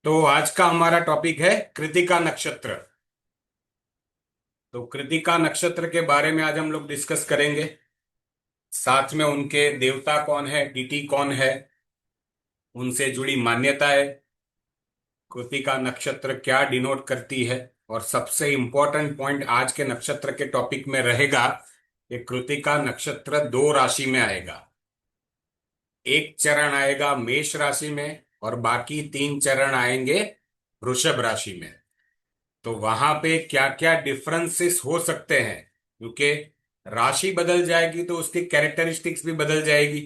तो आज का हमारा टॉपिक है कृतिका नक्षत्र। तो कृतिका नक्षत्र के बारे में आज हम लोग डिस्कस करेंगे। साथ में उनके देवता कौन है, तिथि कौन है, उनसे जुड़ी मान्यताएं, कृतिका नक्षत्र क्या डिनोट करती है। और सबसे इंपॉर्टेंट पॉइंट आज के नक्षत्र के टॉपिक में रहेगा कि कृतिका नक्षत्र दो राशि में आएगा। एक चरण आएगा मेष राशि में और बाकी तीन चरण आएंगे वृषभ राशि में। तो वहां पे क्या क्या डिफरेंसेस हो सकते हैं, क्योंकि राशि बदल जाएगी तो उसकी कैरेक्टरिस्टिक्स भी बदल जाएगी।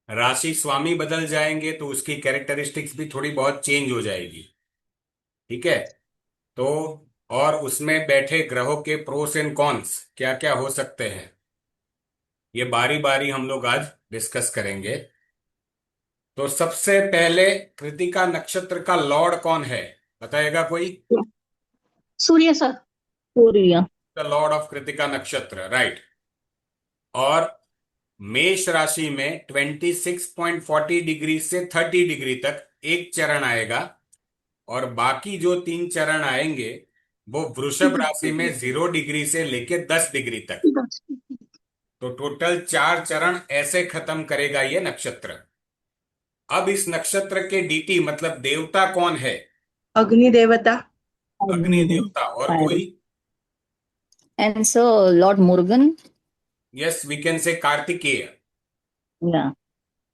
राशि स्वामी बदल जाएंगे तो उसकी कैरेक्टरिस्टिक्स भी थोड़ी बहुत चेंज हो जाएगी। ठीक है। तो और उसमें बैठे ग्रहों के प्रोस एंड कॉन्स क्या क्या हो सकते हैं, ये बारी बारी हम लोग आज डिस्कस करेंगे। तो सबसे पहले कृतिका नक्षत्र का लॉर्ड कौन है, बताएगा कोई? Surya sir. Surya. The lord of Krittika nakshatra, right. और मेष राशि में 26.40 डिग्री से 30 डिग्री तक एक चरण आएगा। और बाकी जो तीन चरण आएंगे वो वृषभ राशि में 0 डिग्री से लेके 10 डिग्री तक। तो टोटल चार चरण ऐसे खत्म करेगा ये नक्षत्र। अब इस नक्षत्र के डीटी मतलब देवता कौन है? अग्नि देवता। अग्नि अग्निदेव। देवता। और फायर। कोई? And so Lord Murugan. Yes, we can say Kartikeya. Yeah.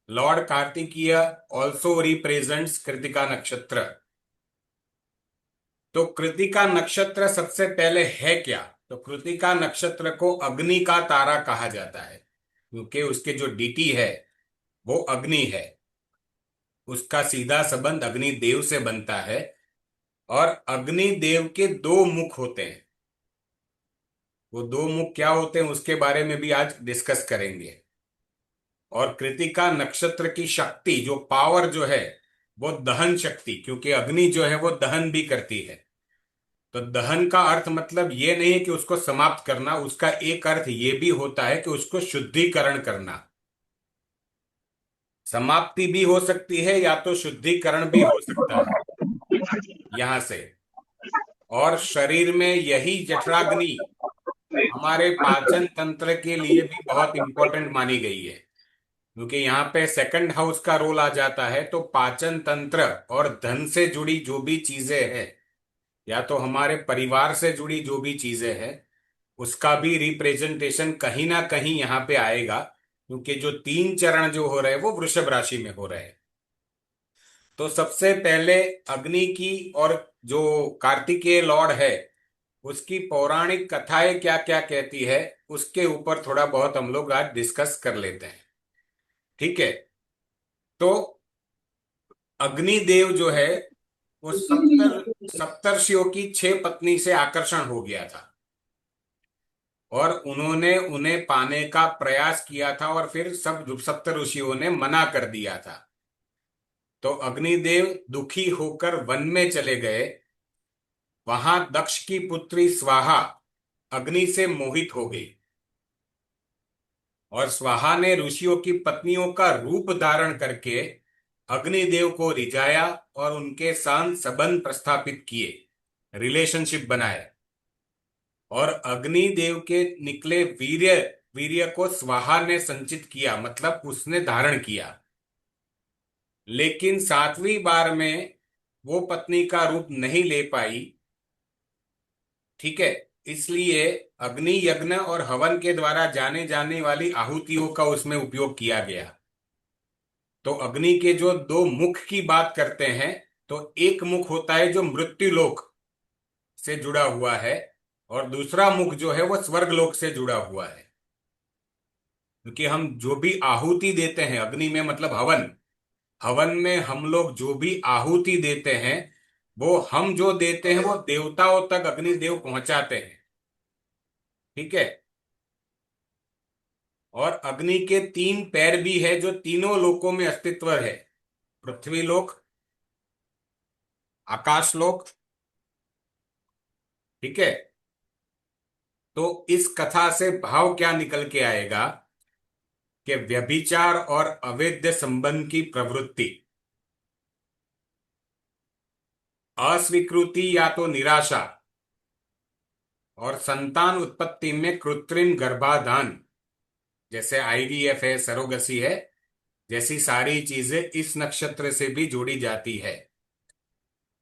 Lord Kartikeya also represents Krittika nakshatra. तो कृतिका नक्षत्र सबसे पहले है क्या? तो कृतिका नक्षत्र को अग्नि का तारा कहा जाता है, क्योंकि उसके जो डीटी है वो अग्नि है। उसका सीधा संबंध अग्नि देव से बनता है। और अग्नि देव के दो मुख होते हैं। वो दो मुख क्या होते हैं उसके बारे में भी आज डिस्कस करेंगे। और कृतिका नक्षत्र की शक्ति जो पावर जो है वो दहन शक्ति, क्योंकि अग्नि जो है वो दहन भी करती है। तो दहन का अर्थ मतलब ये नहीं है कि उसको समाप्त करना, उसका एक अर्थ ये भी होता है कि उसको शुद्धिकरण करना। समाप्ति भी हो सकती है या तो शुद्धिकरण भी हो सकता है यहां से। और शरीर में यही जठराग्नि हमारे पाचन तंत्र के लिए भी बहुत इंपॉर्टेंट मानी गई है, क्योंकि यहाँ पे सेकंड हाउस का रोल आ जाता है। तो पाचन तंत्र और धन से जुड़ी जो भी चीजें हैं या तो हमारे परिवार से जुड़ी जो भी चीजें हैं उसका भी रिप्रेजेंटेशन कहीं ना कहीं यहाँ पे आएगा, क्योंकि जो तीन चरण जो हो रहे हैं वो वृषभ राशि में हो रहे हैं। तो सबसे पहले अग्नि की और जो कार्तिकेय लॉर्ड है उसकी पौराणिक कथाएं क्या क्या कहती है उसके ऊपर थोड़ा बहुत हम लोग आज डिस्कस कर लेते हैं। ठीक है। तो अग्निदेव जो है वो सप्तर्षियों की छह पत्नी से आकर्षण हो गया था। और उन्होंने उन्हें पाने का प्रयास किया था और फिर सब सप्त ऋषियों ने मना कर दिया था। तो अग्निदेव दुखी होकर वन में चले गए। वहां दक्ष की पुत्री स्वाहा अग्नि से मोहित हो गई और स्वाहा ने ऋषियों की पत्नियों का रूप धारण करके अग्निदेव को रिझाया और उनके साथ संबंध प्रस्थापित किए, रिलेशनशिप बनाए। और अग्निदेव के निकले वीर्य वीर्य को स्वाहा ने संचित किया, मतलब उसने धारण किया। लेकिन सातवीं बार में वो पत्नी का रूप नहीं ले पाई। ठीक है। इसलिए अग्नि यज्ञ और हवन के द्वारा जाने जाने वाली आहुतियों का उसमें उपयोग किया गया। तो अग्नि के जो दो मुख की बात करते हैं, तो एक मुख होता है जो मृत्यु लोक से जुड़ा हुआ है और दूसरा मुख जो है वो स्वर्ग लोक से जुड़ा हुआ है। क्योंकि हम जो भी आहुति देते हैं अग्नि में मतलब हवन, हवन में हम लोग जो भी आहुति देते हैं वो हम जो देते हैं वो देवताओं तक अग्निदेव पहुंचाते हैं। ठीक है। और अग्नि के तीन पैर भी है जो तीनों लोकों में अस्तित्व है, पृथ्वी लोक, आकाश लोक। ठीक है। तो इस कथा से भाव क्या निकल के आएगा कि व्यभिचार और अवैध संबंध की प्रवृत्ति अस्वीकृति या तो निराशा, और संतान उत्पत्ति में कृत्रिम गर्भाधान, जैसे आईवीएफ है, सरोगसी है, जैसी सारी चीजें इस नक्षत्र से भी जोड़ी जाती है।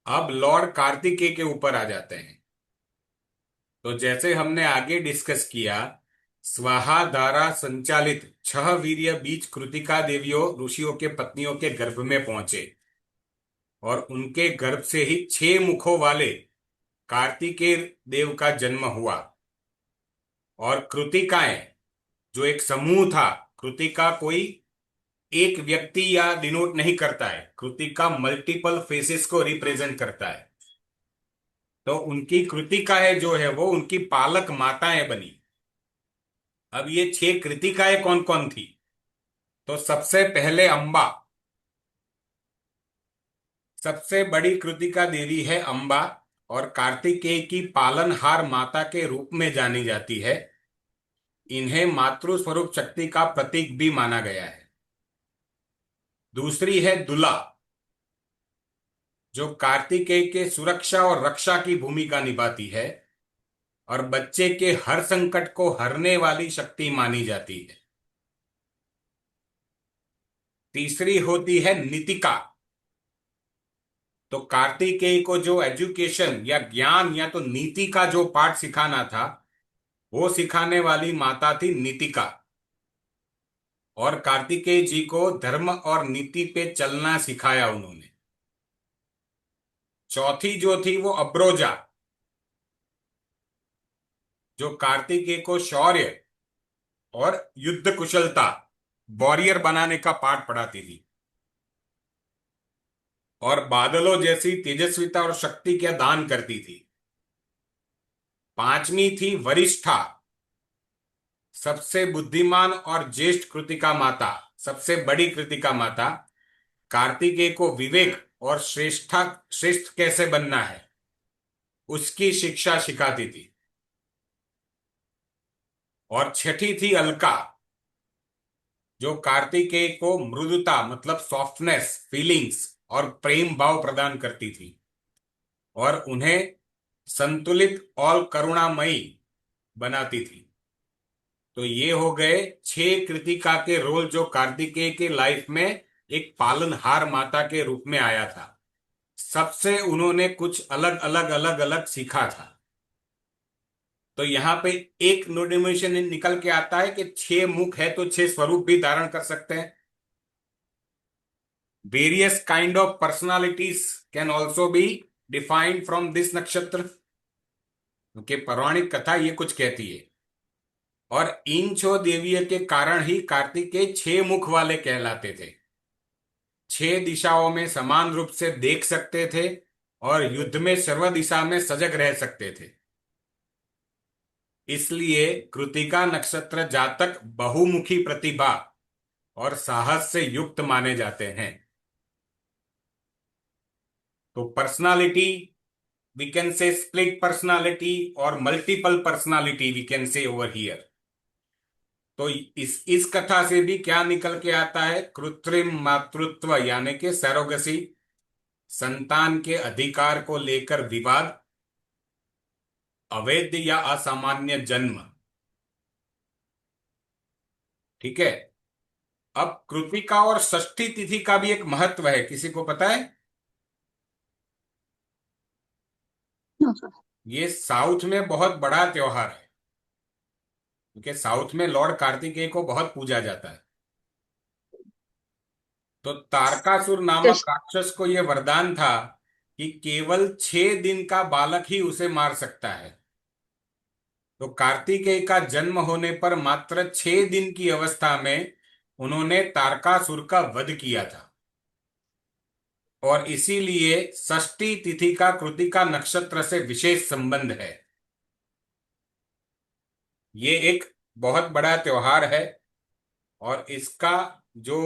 अब लॉर्ड कार्तिकेय के ऊपर आ जाते हैं। तो जैसे हमने आगे डिस्कस किया, स्वाहा द्वारा संचालित 6 वीर्य बीज कृतिका देवियों ऋषियों के पत्नियों के गर्भ में पहुंचे, और उनके गर्भ से ही 6 मुखों वाले कार्तिकेय देव का जन्म हुआ। और कृतिकाएं जो एक समूह था, कृतिका कोई एक व्यक्ति या डिनोट नहीं करता है, कृतिका मल्टीपल फेसेस को रिप्रेजेंट करता है। तो उनकी कृतिकाएं जो है वो उनकी पालक माताएं बनी। अब ये 6 कृतिकाएं कौन कौन थी? तो सबसे पहले अंबा, सबसे बड़ी कृतिका देवी है अंबा, और कार्तिकेय की पालनहार माता के रूप में जानी जाती है। इन्हें मातृ स्वरूप शक्ति का प्रतीक भी माना गया है। दूसरी है दुला, जो कार्तिकेय के सुरक्षा और रक्षा की भूमिका निभाती है, और बच्चे के हर संकट को हरने वाली शक्ति मानी जाती है। तीसरी होती है नीतिका। तो कार्तिकेय को जो एजुकेशन या ज्ञान या तो नीति का जो पाठ सिखाना था, वो सिखाने वाली माता थी नीतिका। और कार्तिकेय जी को धर्म और नीति पे चलना सिखाया उन्होंने। चौथी जो थी वो अब्रोजा, जो कार्तिकेय को शौर्य और युद्ध कुशलता, वॉरियर बनाने का पाठ पढ़ाती थी। और बादलों जैसी तेजस्विता और शक्ति का दान करती थी। पांचवी थी वरिष्ठा, सबसे बुद्धिमान और ज्येष्ठ कृतिका माता, सबसे बड़ी कृतिका माता। कार्तिकेय को विवेक और श्रेष्ठ कैसे बनना है उसकी शिक्षा सिखाती थी। और छठी थी अलका, जो कार्तिकेय को मृदुता मतलब सॉफ्टनेस, फीलिंग्स और प्रेम भाव प्रदान करती थी, और उन्हें संतुलित और करुणामयी बनाती थी। तो ये हो गए 6 कृतिका के रोल जो कार्तिकेय के लाइफ में एक पालनहार माता के रूप में आया था। सबसे उन्होंने कुछ अलग अलग अलग अलग सीखा था। तो यहां पे एक नोटिफिकेशन निकल के आता है कि 6 मुख है तो 6 स्वरूप भी धारण कर सकते हैं। Various kind of personalities can also be defined from this नक्षत्र, क्योंकि पौराणिक कथा ये कुछ कहती है। और इन 6 देवियों के कारण ही कार्तिकेय 6 मुख वाले कहलाते थे। 6 दिशाओं में समान रूप से देख सकते थे, और युद्ध में सर्व दिशा में सजग रह सकते थे। इसलिए कृतिका नक्षत्र जातक बहुमुखी प्रतिभा और साहस से युक्त माने जाते हैं। तो personality we can say split personality और multiple personality we can say over here. तो इस कथा से भी क्या निकल के आता है? कृत्रिम मातृत्व यानी कि सरोगसी, संतान के अधिकार को लेकर विवाद, अवैध या असामान्य जन्म। ठीक है। अब कृतिका और षष्ठी तिथि का भी एक महत्व है, किसी को पता है? No, sir. ये साउथ में बहुत बड़ा त्योहार है, क्योंकि साउथ में लॉर्ड कार्तिकेय को बहुत पूजा जाता है। तो तारकासुर नामक Yes. राक्षस को यह वरदान था कि केवल 6 दिन का बालक ही उसे मार सकता है। तो कार्तिकेय का जन्म होने पर मात्र 6 दिन की अवस्था में उन्होंने तारकासुर का वध किया था। और इसीलिए षष्ठी तिथि का कृतिका नक्षत्र से विशेष संबंध है। ये एक बहुत बड़ा त्योहार है, और इसका जो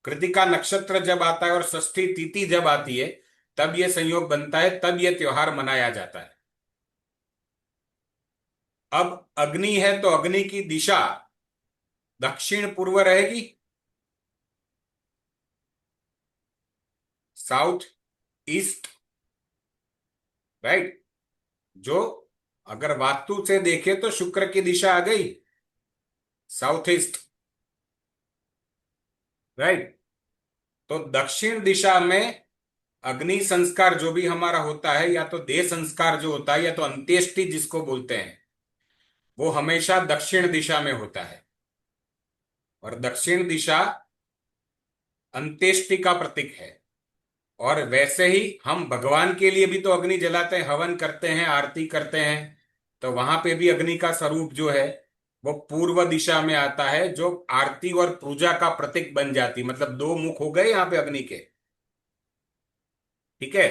कृतिका नक्षत्र जब आता है और षष्ठी तिथि जब आती है, तब यह संयोग बनता है, तब यह त्योहार मनाया जाता है। अब अग्नि है तो अग्नि की दिशा दक्षिण पूर्व रहेगी, साउथ ईस्ट, राइट। जो अगर वास्तु से देखे तो शुक्र की दिशा आ गई साउथ ईस्ट, राइट। तो दक्षिण दिशा में अग्नि संस्कार जो भी हमारा होता है, या तो देह संस्कार जो होता है, या तो अंत्येष्टि जिसको बोलते हैं, वो हमेशा दक्षिण दिशा में होता है। और दक्षिण दिशा अंत्येष्टि का प्रतीक है। और वैसे ही हम भगवान के लिए भी तो अग्नि जलाते हैं, हवन करते हैं, आरती करते हैं। तो वहां पे भी अग्नि का स्वरूप जो है वो पूर्व दिशा में आता है, जो आरती और पूजा का प्रतीक बन जाती, मतलब दो मुख हो गए यहां पे अग्नि के। ठीक है।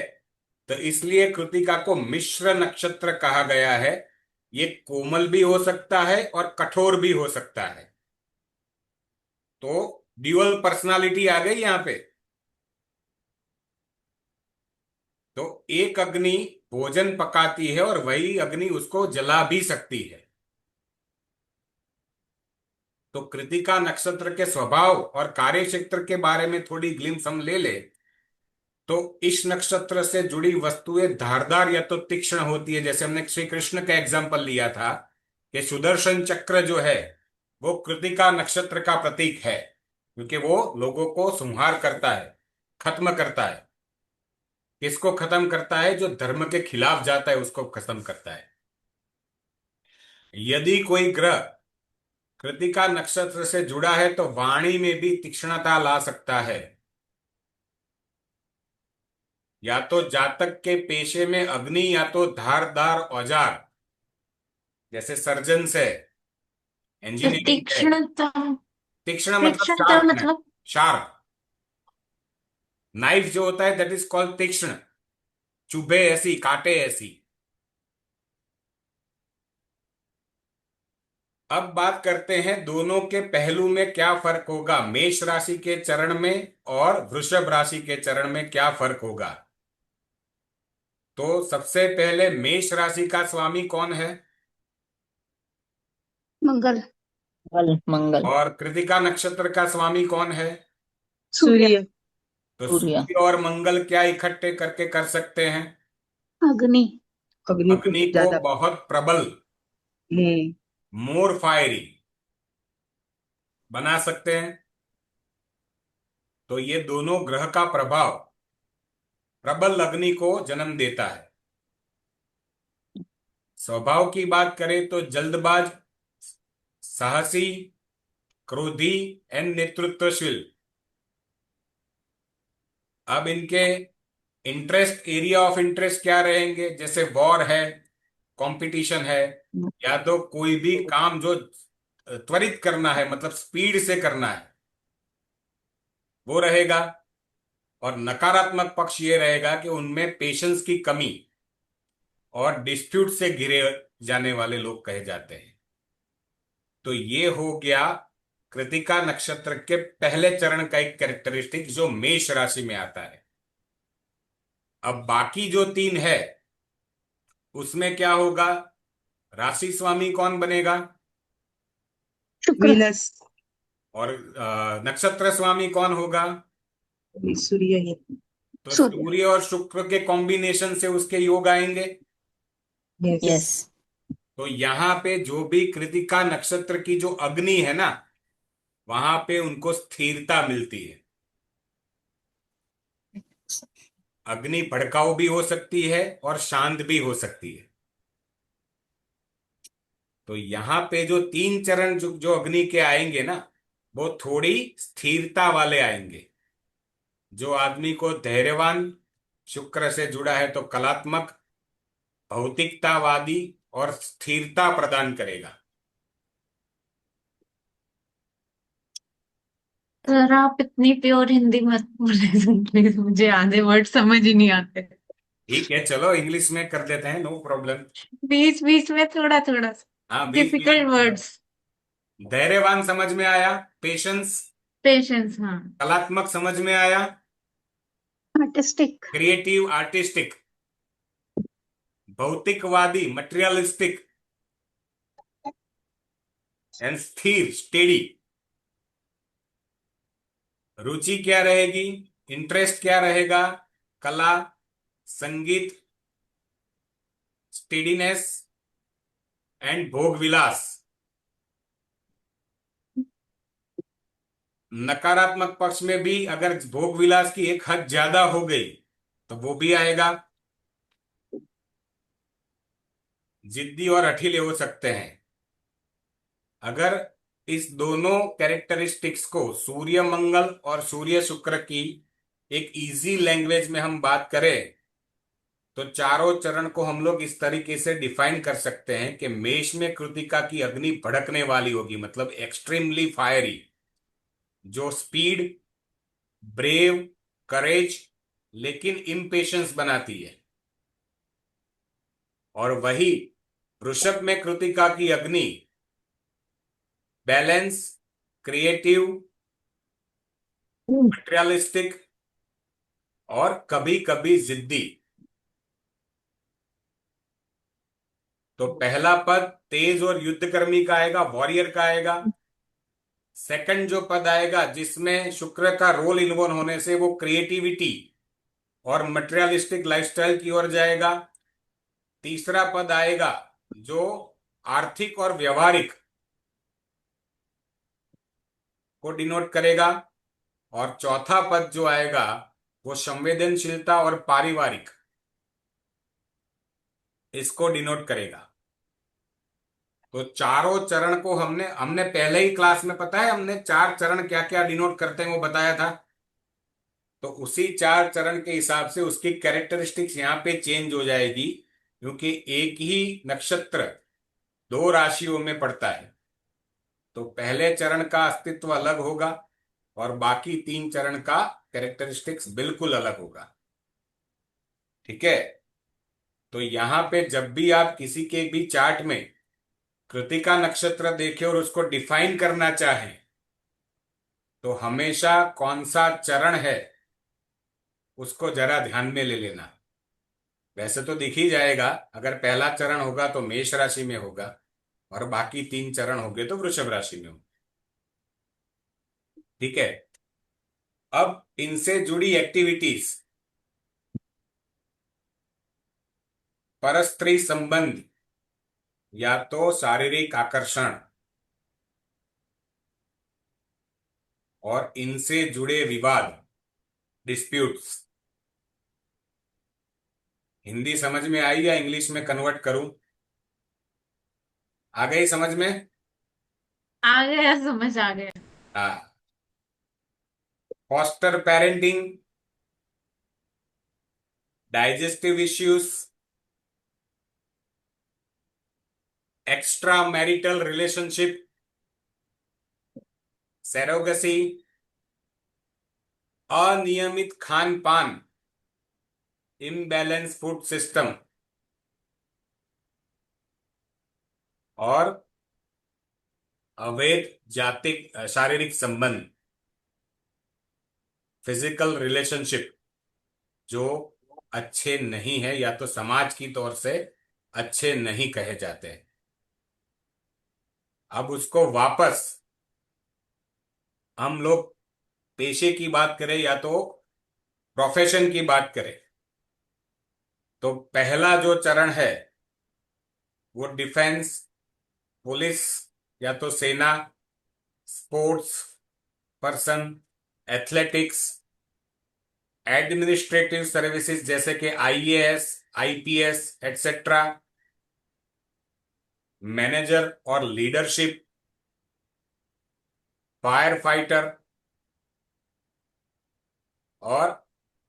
तो इसलिए कृतिका को मिश्र नक्षत्र कहा गया है। ये कोमल भी हो सकता है और कठोर भी हो सकता है। तो ड्यूअल पर्सनालिटी आ गई यहां पे। तो एक अग्नि भोजन पकाती है और वही अग्नि उसको जला भी सकती है। तो कृतिका नक्षत्र के स्वभाव और कार्य क्षेत्र के बारे में थोड़ी ग्लिम्स हम ले ले, तो इस नक्षत्र से जुड़ी वस्तुएं धारदार या तो तीक्ष्ण होती है। जैसे हमने श्री कृष्ण का एग्जाम्पल लिया था कि सुदर्शन चक्र जो है वो कृतिका नक्षत्र का प्रतीक है, क्योंकि वो लोगों को संहार करता है, खत्म करता है। किसको खत्म करता है? जो धर्म के खिलाफ जाता है उसको खत्म करता है। यदि कोई ग्रह कृतिका नक्षत्र से जुड़ा है तो वाणी में भी तीक्ष्णता ला सकता है। या तो जातक के पेशे में अग्नि या तो धारदार औजार, जैसे सर्जन है, इंजीनियरिंग है। तीक्ष्णता। तीक्ष्ण मतलब तीक्ष्णता शार्प, मतलब? शार्प। नाइफ जो होता है दैट इज कॉल्ड तीक्ष्ण। चुभे ऐसी, काटे ऐसी। अब बात करते हैं दोनों के पहलू में क्या फर्क होगा, मेष राशि के चरण में और वृषभ राशि के चरण में क्या फर्क होगा। तो सबसे पहले मेष राशि का स्वामी कौन है? मंगल। मंगल मंगल। और कृतिका नक्षत्र का स्वामी कौन है? सूर्य। सूर्य। तो सूर्य। सूर्य और मंगल क्या इकट्ठे करके कर सकते हैं? अग्नि। अग्नि को अग्नि को ज्यादा। बहुत प्रबल, हम्म। मोर फायरी बना सकते हैं। तो ये दोनों ग्रह का प्रभाव प्रबल अग्नि को जन्म देता है। स्वभाव की बात करें तो जल्दबाज, साहसी, क्रोधी एंड नेतृत्वशील। अब इनके इंटरेस्ट, एरिया ऑफ इंटरेस्ट क्या रहेंगे? जैसे वॉर है, कंपटीशन है, या तो कोई भी काम जो त्वरित करना है, मतलब स्पीड से करना है, वो रहेगा। और नकारात्मक पक्ष ये रहेगा कि उनमें पेशेंस की कमी और डिस्प्यूट से घिरे जाने वाले लोग कहे जाते हैं। तो ये हो गया कृतिका नक्षत्र के पहले चरण का एक कैरेक्टरिस्टिक जो मेष राशि में आता है। अब बाकी जो तीन है उसमें क्या होगा? राशि स्वामी कौन बनेगा? शुक्र। वीनस। और नक्षत्र स्वामी कौन होगा? सूर्य ही। तो सूर्य। सूर्य और शुक्र के कॉम्बिनेशन से उसके योग आएंगे। यस। यस। तो यहां पे जो भी कृतिका नक्षत्र की जो अग्नि है ना, वहां पे उनको स्थिरता मिलती है। अग्नि भड़काऊ भी हो सकती है और शांत भी हो सकती है। तो यहां पे जो तीन चरण जो जो अग्नि के आएंगे ना, वो थोड़ी स्थिरता वाले आएंगे। जो आदमी को धैर्यवान, शुक्र से जुड़ा है तो कलात्मक, भौतिकतावादी और स्थिरता प्रदान करेगा। सर आप इतनी प्योर हिंदी मत बोले प्लीज, मुझे आधे वर्ड समझ ही नहीं आते। ठीक है, चलो इंग्लिश में कर देते हैं, नो प्रॉब्लम। बीच बीच में थोड़ा थोड़ा हाँ, बीच बीच डिफिकल्ट में। वर्ड्स। धैर्यवान समझ में आया, पेशेंस। पेशेंस, हाँ। कलात्मक समझ में आया, आर्टिस्टिक। Creative artistic. भौतिकवादी मटेरियलिस्टिक। एंड स्थिर स्टेडी। रुचि क्या रहेगी? इंटरेस्ट क्या रहेगा? कला, संगीत, स्टीडीनेस एंड भोग विलास। नकारात्मक पक्ष में भी अगर भोग विलास की एक हद ज्यादा हो गई तो वो भी आएगा। जिद्दी और हठीले हो सकते हैं। अगर इस दोनों कैरेक्टरिस्टिक्स को सूर्य मंगल और सूर्य शुक्र की एक इजी लैंग्वेज में हम बात करें तो चारों चरण को हम लोग इस तरीके से डिफाइन कर सकते हैं कि मेष में कृतिका की अग्नि भड़कने वाली होगी, मतलब एक्सट्रीमली फायरी, जो स्पीड, ब्रेव, करेज लेकिन इम्पेशंस बनाती है। और वही वृषभ में कृतिका की अग्नि बैलेंस, क्रिएटिव, मटेरियलिस्टिक और कभी कभी जिद्दी। तो पहला पद तेज और युद्धकर्मी का आएगा, वॉरियर का आएगा। सेकंड जो पद आएगा जिसमें शुक्र का रोल इन्वॉल्व होने से वो क्रिएटिविटी और मटेरियलिस्टिक लाइफस्टाइल की ओर जाएगा। तीसरा पद आएगा जो आर्थिक और व्यवहारिक को डिनोट करेगा। और चौथा पद जो आएगा वो संवेदनशीलता और पारिवारिक इसको डिनोट करेगा। तो चारों चरण को हमने हमने पहले ही क्लास में, पता है, हमने चार चरण क्या क्या डिनोट करते हैं वो बताया था। तो उसी चार चरण के हिसाब से उसकी कैरेक्टरिस्टिक्स यहाँ पे चेंज हो जाएगी, क्योंकि एक ही नक्षत्र दो राशियों में पड़ता है। तो पहले चरण का अस्तित्व अलग होगा और बाकी तीन चरण का कैरेक्टरिस्टिक्स बिल्कुल अलग होगा। ठीक है। तो यहां पे जब भी आप किसी के भी चार्ट में कृतिका नक्षत्र देखें और उसको डिफाइन करना चाहें तो हमेशा कौन सा चरण है उसको जरा ध्यान में ले लेना। वैसे तो दिख ही जाएगा, अगर पहला चरण होगा तो मेष राशि में होगा और बाकी तीन चरण होंगे तो वृषभ राशि में होगा। ठीक है। अब इनसे जुड़ी एक्टिविटीज, परस्त्री संबंध या तो शारीरिक आकर्षण और इनसे जुड़े विवाद, डिस्प्यूट्स। हिंदी समझ में आई या इंग्लिश में कन्वर्ट करूं? आ गई समझ में? आ गया, समझ आ गया। हाँ। Foster parenting, digestive issues, extra marital relationship, surrogacy, अनियमित खान पान, इम्बैलेंस फूड सिस्टम और अवैध जातिक शारीरिक संबंध, फिजिकल रिलेशनशिप, जो अच्छे नहीं है या तो समाज की तौर से अच्छे नहीं कहे जाते हैं। अब उसको वापस हम लोग पेशे की बात करें या तो प्रोफेशन की बात करें तो पहला जो चरण है वो डिफेंस, पुलिस या तो सेना, sports person, athletics, administrative services जैसे कि आईएएस, आईपीएस एटसेट्रा, मैनेजर और लीडरशिप, फायर फाइटर और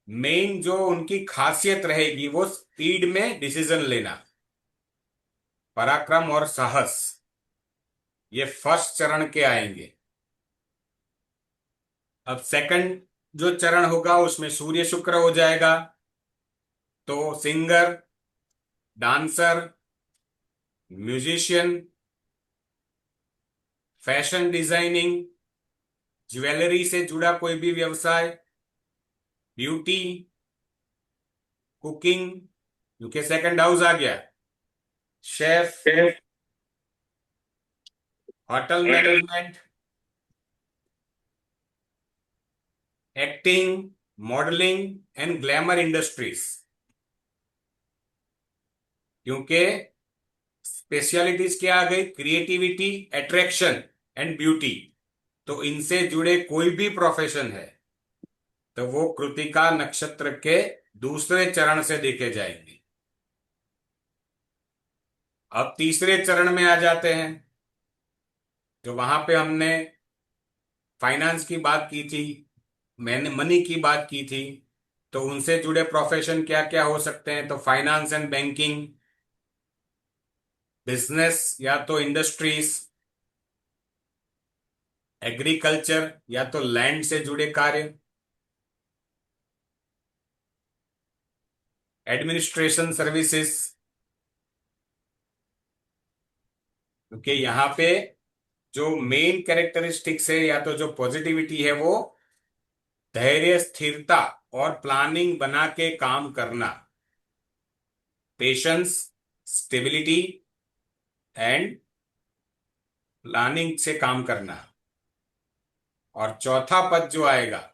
मेन जो उनकी खासियत रहेगी वो स्पीड में डिसीजन लेना, पराक्रम और साहस। ये फर्स्ट चरण के आएंगे। अब सेकंड जो चरण होगा उसमें सूर्य शुक्र हो जाएगा। तो singer, dancer, musician, fashion designing, jewellery से जुड़ा कोई भी व्यवसाय, ब्यूटी, कुकिंग क्योंकि सेकंड हाउस आ गया, chef, hotel management, acting, modelling and glamour industries. क्योंकि स्पेशलिटीज क्या आ गई, क्रिएटिविटी, अट्रैक्शन एंड ब्यूटी। तो इनसे जुड़े कोई भी प्रोफेशन है तो वो कृतिका नक्षत्र के दूसरे चरण से देखे जाएंगे। अब तीसरे चरण में आ जाते हैं, जो वहां पे हमने फाइनेंस की बात की थी, मैंने मनी की बात की थी। तो उनसे जुड़े प्रोफेशन क्या क्या हो सकते हैं, तो फाइनेंस एंड बैंकिंग, बिजनेस या तो इंडस्ट्रीज, एग्रीकल्चर या तो लैंड से जुड़े कार्य, एडमिनिस्ट्रेशन सर्विसेज। क्योंकि यहाँ पे जो मेन कैरेक्टरिस्टिक्स है या तो जो पॉजिटिविटी है वो धैर्य, स्थिरता और प्लानिंग बना के काम करना, पेशेंस, स्टेबिलिटी एंड प्लानिंग से काम करना। और चौथा पद जो आएगा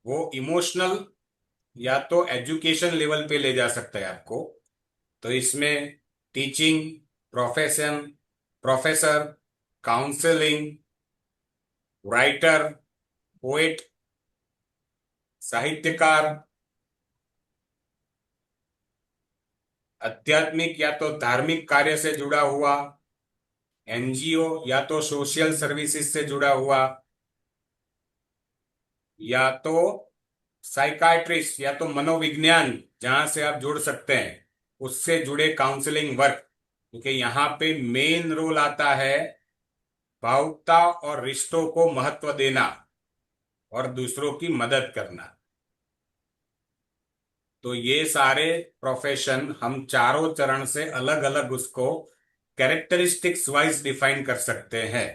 वो इमोशनल या तो एजुकेशन लेवल पे ले जा सकता है आपको। तो इसमें teaching, profession, professor, counselling, writer, poet, साहित्यकार, आध्यात्मिक या तो धार्मिक कार्य से जुड़ा हुआ, एनजीओ या तो सोशल सर्विसेज से जुड़ा हुआ, या तो साइकाइट्रिस्ट या तो मनोविज्ञान जहां से आप जुड़ सकते हैं उससे जुड़े काउंसलिंग वर्क। क्योंकि यहाँ पे मेन रोल आता है भावुकता और रिश्तों को महत्व देना और दूसरों की मदद करना। तो ये सारे प्रोफेशन हम चारों चरण से अलग अलग उसको कैरेक्टरिस्टिक्स वाइज डिफाइन कर सकते हैं।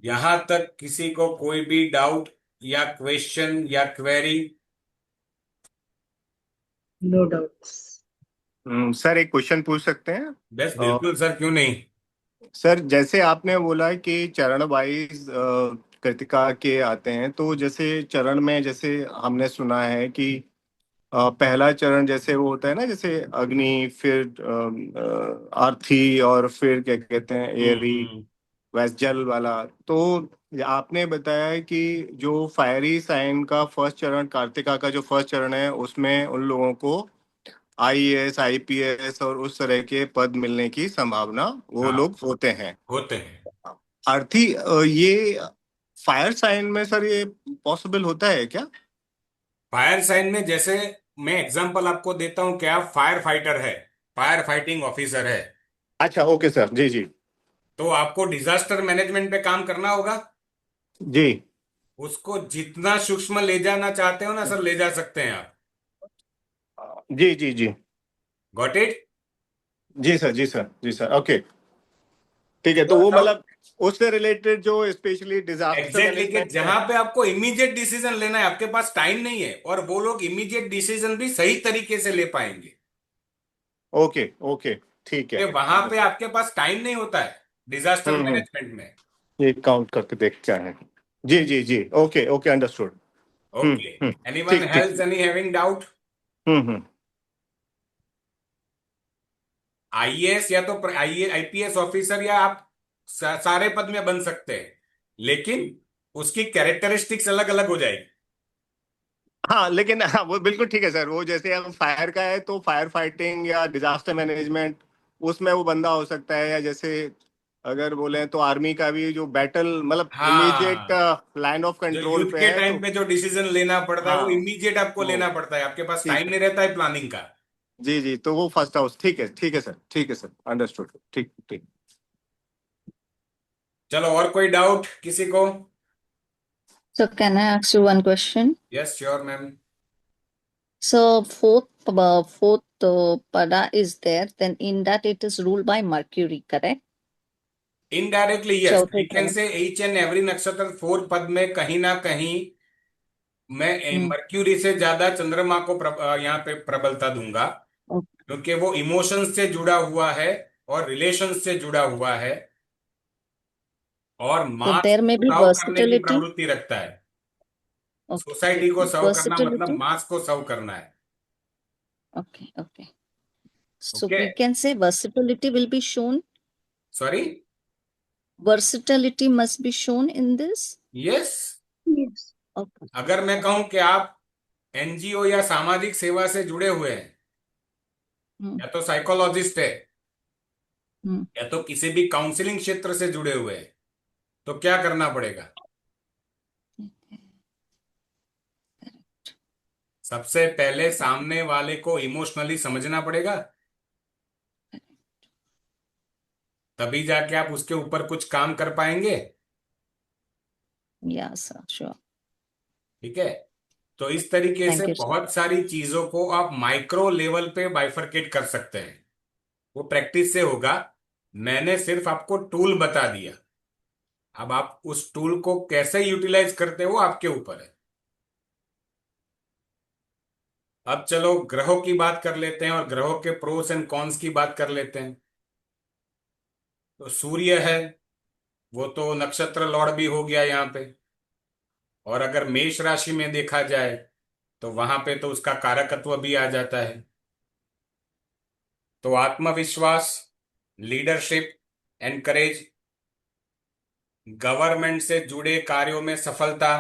यहां तक किसी को कोई भी डाउट या क्वेश्चन या क्वेरी? No doubts. सर एक क्वेश्चन पूछ सकते हैं? बस बिल्कुल सर, क्यों नहीं। सर जैसे आपने बोला कि चरण वाइज कृतिका के आते हैं, तो जैसे चरण में जैसे हमने सुना है कि पहला चरण जैसे वो होता है ना, जैसे अग्नि, फिर आर्थी, और फिर क्या कहते हैं एरी, हम्म। वैस जल वाला। तो आपने बताया कि जो फायरी साइन का फर्स्ट चरण, कार्तिका का जो फर्स्ट चरण है, उसमें उन लोगों को आईएएस, आईपीएस और उस तरह के पद मिलने की संभावना वो हाँ, लोग होते हैं। होते हैं। अर्थी, ये फायर साइन में सर ये पॉसिबल होता है क्या? फायर साइन में जैसे मैं एग्जांपल आपको देता हूं कि आप फायर फाइटर है, फायर फाइटिंग ऑफिसर है, अच्छा, ओके सर, जी जी। तो आपको डिजास्टर मैनेजमेंट पे काम करना होगा। जी उसको जितना सूक्ष्म ले जाना चाहते हो ना सर, ले जा सकते हैं आप। जी जी जी। Got it. जी सर, जी सर, जी सर, ओके। ठीक है, तो वो मतलब उससे रिलेटेड जो स्पेशली डिजास्टर एग्जैक्टली कि मैनेजमेंट है। जहां पे आपको इमीडिएट डिसीजन लेना है, आपके पास टाइम नहीं है, और वो लोग इमीडिएट डिसीजन भी सही तरीके से ले पाएंगे। ओके ओके, ठीक है। कि वहां पे आपके पास टाइम नहीं होता है डिजास्टर हम्म। मैनेजमेंट में। ये काउंट करके देख क्या है। जी जी जी, ओके ओके, अंडरस्टूड। ओके। हम्म। एनीवन ठीक ठीक। हेल्स, एनी हैविंग डाउट? हम्म। आईएएस या तो आईपीएस ऑफिसर या आप सारे पद में बन सकते हैं, लेकिन उसकी कैरेक्टरिस्टिक्स अलग अलग हो जाएगी। हाँ लेकिन हाँ, वो बिल्कुल ठीक है सर। वो जैसे अब फायर का है तो फायर फाइटिंग या डिजास्टर मैनेजमेंट, उसमें वो बंदा हो सकता है। या जैसे अगर बोले तो आर्मी का भी जो बैटल, मतलब इमीडिएट हाँ, लाइन ऑफ जो कंट्रोल युद्ध पे के है टाइम तो। पे जो डिसीजन लेना पड़ता है वो हाँ, इमीडिएट आपको वो लेना पड़ता है, आपके पास ठीक टाइम है। नहीं रहता है प्लानिंग का। जी जी, तो वो फर्स्ट हाउस, ठीक है, ठीक है सर, ठीक है सर, अंडरस्टूड, ठीक ठीक। चलो, और कोई डाउट किसी को? So can I ask you one question? Yes sure ma'am. So fourth pada is there. Then in that it is ruled by Mercury, correct? Indirectly yes, चौथे आई कैन pada. से each and every नक्षत्र four पद में कहीं ना कहीं मैं Hmm. Mercury से ज्यादा चंद्रमा को यहाँ पे प्रबलता दूंगा। Okay. क्योंकि वो इमोशंस से जुड़ा हुआ है और रिलेशन से जुड़ा हुआ है और So मास there may को be उठाव करने की versatility. प्रवृत्ति रखता है। Okay. सोसाइटी को सर्व करना मतलब Versatility. मास को सर्व करना है। Okay. Okay. So okay, we can say versatility will be shown. Sorry, Versatility must be shown in this. Yes. Yes. Okay. अगर मैं कहूं कि आप एनजीओ या सामाजिक सेवा से जुड़े हुए हैं, Hmm. या तो साइकोलॉजिस्ट है, Hmm. या तो किसी भी काउंसलिंग क्षेत्र से जुड़े हुए हैं, तो क्या करना पड़ेगा? सबसे पहले सामने वाले को इमोशनली समझना पड़ेगा, तभी जाके आप उसके ऊपर कुछ काम कर पाएंगे। Yeah, sir. Sure. ठीक है, तो इस तरीके Thank से you, sir. बहुत सारी चीजों को आप माइक्रो लेवल पे बाइफरकेट कर सकते हैं। वो प्रैक्टिस से होगा। मैंने सिर्फ आपको टूल बता दिया, अब आप उस टूल को कैसे यूटिलाइज करते हो आपके ऊपर है। अब चलो ग्रहों की बात कर लेते हैं और ग्रहों के प्रोस एंड कॉन्स की बात कर लेते हैं। तो सूर्य है, वो तो नक्षत्र लॉर्ड भी हो गया यहाँ पे, और अगर मेष राशि में देखा जाए तो वहां पे तो उसका कारकत्व भी आ जाता है। तो आत्मविश्वास, लीडरशिप, एनकरेज, गवर्नमेंट से जुड़े कार्यों में सफलता,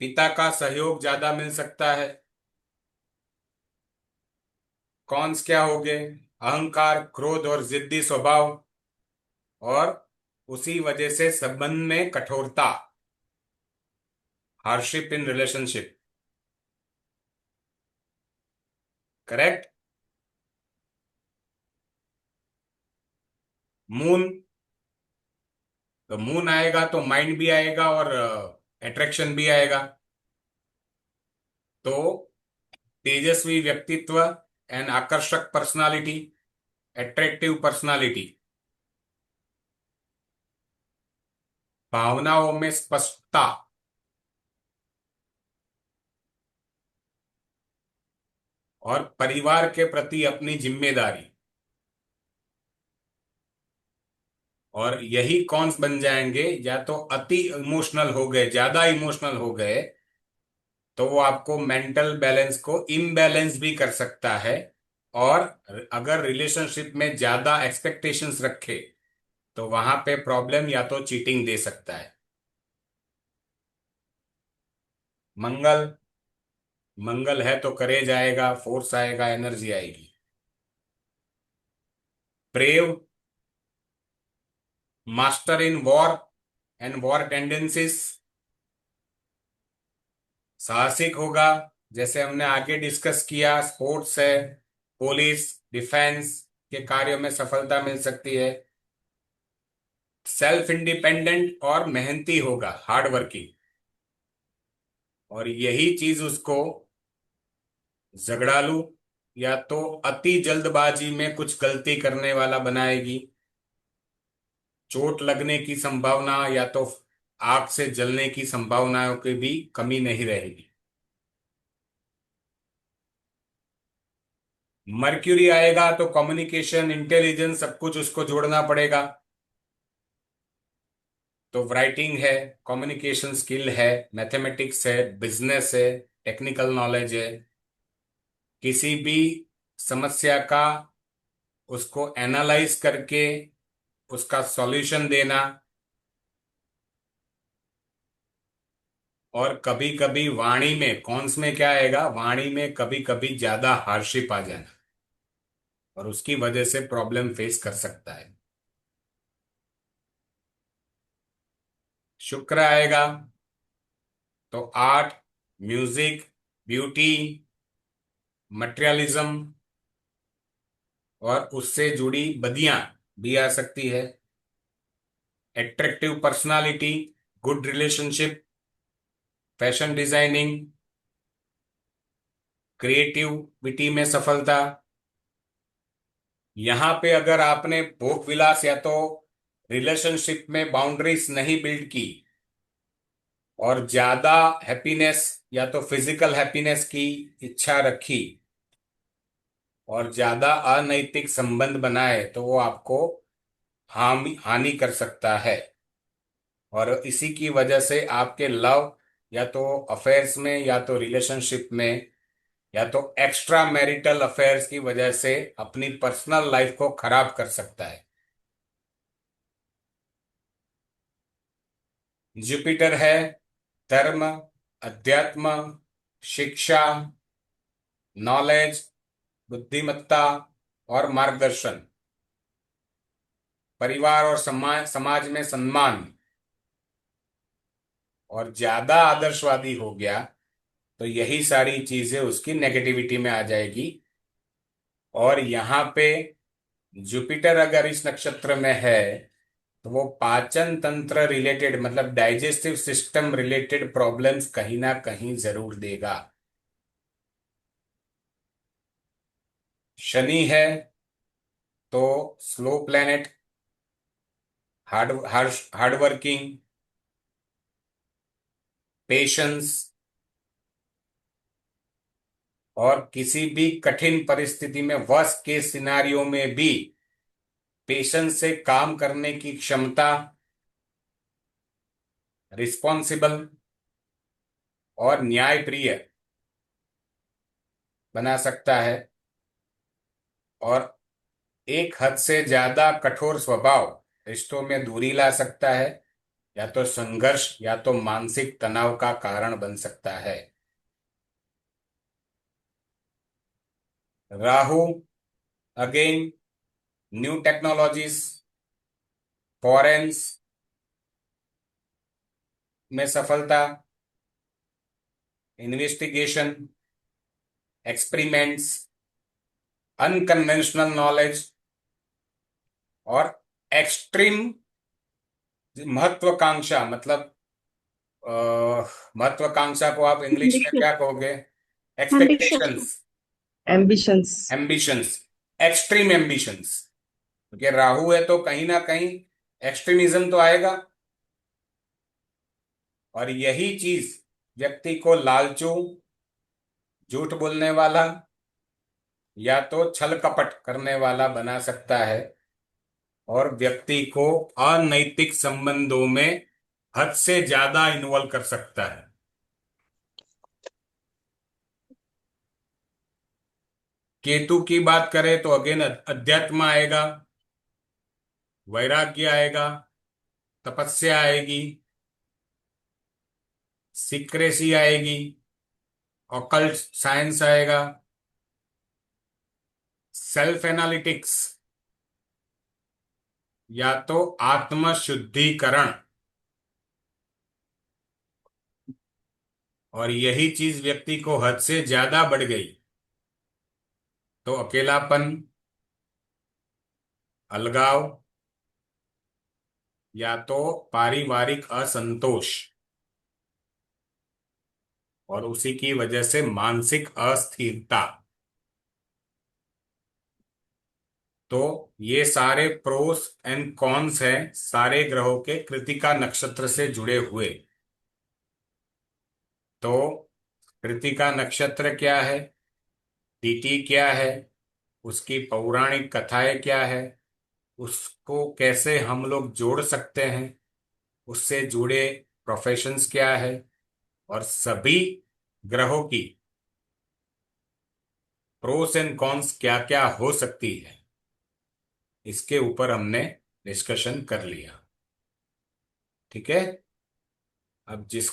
पिता का सहयोग ज्यादा मिल सकता है। कॉन्स क्या हो गए? अहंकार, क्रोध और जिद्दी स्वभाव, और उसी वजह से संबंध में कठोरता, hardship in relationship. Correct. Moon, तो मून आएगा तो माइंड भी आएगा और अट्रैक्शन भी आएगा। तो तेजस्वी व्यक्तित्व एंड आकर्षक पर्सनालिटी, अट्रैक्टिव पर्सनालिटी, भावनाओं में स्पष्टता, और परिवार के प्रति अपनी जिम्मेदारी। और यही कॉन्स बन जाएंगे, या तो अति इमोशनल हो गए, ज्यादा इमोशनल हो गए, तो वो आपको मेंटल बैलेंस को इम्बैलेंस भी कर सकता है। और अगर रिलेशनशिप में ज्यादा एक्सपेक्टेशंस रखे तो वहां पे प्रॉब्लम या तो चीटिंग दे सकता है। मंगल, मंगल है तो करेज आएगा, फोर्स आएगा, एनर्जी आएगी। Brave, master in war and war tendencies, साहसिक होगा, जैसे हमने आगे डिस्कस किया, स्पोर्ट्स है, पुलिस, डिफेंस के कार्यों में सफलता मिल सकती है। सेल्फ इंडिपेंडेंट और मेहनती होगा, हार्ड वर्किंग, और यही चीज उसको झगड़ालू या तो अति जल्दबाजी में कुछ गलती करने वाला बनाएगी। चोट लगने की संभावना या तो आग से जलने की संभावनाओं की भी कमी नहीं रहेगी। मर्क्यूरी आएगा तो कम्युनिकेशन, इंटेलिजेंस, सब कुछ उसको जोड़ना पड़ेगा। तो राइटिंग है, कम्युनिकेशन स्किल है, मैथमेटिक्स है, बिजनेस है, टेक्निकल नॉलेज है, किसी भी समस्या का उसको एनालाइज करके उसका सॉल्यूशन देना। और कभी कभी वाणी में, कौन्स में क्या आएगा, वाणी में कभी कभी ज्यादा हार्शिप आ जाना, और उसकी वजह से प्रॉब्लम फेस कर सकता है। शुक्र आएगा तो आर्ट, म्यूजिक, ब्यूटी, मटेरियलिज्म और उससे जुड़ी बदियां भी आ सकती है। Attractive personality, good relationship, fashion designing, creativity में सफलता। यहां पे अगर आपने भोग विलास या तो रिलेशनशिप में बाउंड्रीज नहीं बिल्ड की और ज्यादा हैप्पीनेस या तो फिजिकल हैप्पीनेस की इच्छा रखी और ज्यादा अनैतिक संबंध बनाए, तो वो आपको हानि हानि कर सकता है। और इसी की वजह से आपके लव या तो अफेयर्स में या तो रिलेशनशिप में या तो एक्स्ट्रा मैरिटल अफेयर्स की वजह से अपनी पर्सनल लाइफ को खराब कर सकता है। जुपिटर है धर्म, अध्यात्म, शिक्षा, नॉलेज, बुद्धिमत्ता और मार्गदर्शन, परिवार और समाज में सम्मान। और ज्यादा आदर्शवादी हो गया तो यही सारी चीजें उसकी नेगेटिविटी में आ जाएगी। और यहाँ पे जुपिटर अगर इस नक्षत्र में है तो वो पाचन तंत्र रिलेटेड मतलब डाइजेस्टिव सिस्टम रिलेटेड प्रॉब्लम्स कहीं ना कहीं जरूर देगा। शनि है तो slow planet, hard hard hard working, patience और किसी भी कठिन परिस्थिति में वर्स्ट केस सिनारियो में भी पेशेंस से काम करने की क्षमता, रिस्पॉन्सिबल और न्यायप्रिय बना सकता है। और एक हद से ज्यादा कठोर स्वभाव रिश्तों में दूरी ला सकता है या तो संघर्ष या तो मानसिक तनाव का कारण बन सकता है। राहु अगेन न्यू टेक्नोलॉजीज, फॉरेंस में सफलता, इन्वेस्टिगेशन, एक्सपेरिमेंट्स, अनकन्वेंशनल नॉलेज और एक्सट्रीम महत्वाकांक्षा मतलब अ, महत्वाकांक्षा को आप इंग्लिश में Ambition. क्या कहोगे? Ambitious. Expectations, ambitions. Ambitions, extreme ambitions. क्योंकि राहु है तो कहीं ना कहीं एक्सट्रीमिज्म तो आएगा। और यही चीज व्यक्ति को लालचू, झूठ बोलने वाला या तो छल कपट करने वाला बना सकता है और व्यक्ति को अनैतिक संबंधों में हद से ज्यादा इन्वॉल्व कर सकता है। केतु की बात करें तो अगेन अध्यात्म आएगा, वैराग्य आएगा, तपस्या आएगी, सीक्रेसी आएगी, ऑकल्ट साइंस आएगा, सेल्फ एनालिटिक्स या तो आत्म शुद्धिकरण। और यही चीज व्यक्ति को हद से ज्यादा बढ़ गई तो अकेलापन, अलगाव या तो पारिवारिक असंतोष और उसी की वजह से मानसिक अस्थिरता। तो ये सारे प्रोस एंड कॉन्स हैं सारे ग्रहों के कृतिका नक्षत्र से जुड़े हुए। तो कृतिका नक्षत्र क्या है, तिथि क्या है, उसकी पौराणिक कथाएं क्या है, उसको कैसे हम लोग जोड़ सकते हैं, उससे जुड़े प्रोफेशंस क्या है और सभी ग्रहों की प्रोस एंड कॉन्स क्या क्या हो सकती है, इसके ऊपर हमने डिस्कशन कर लिया। ठीक है। अब जिस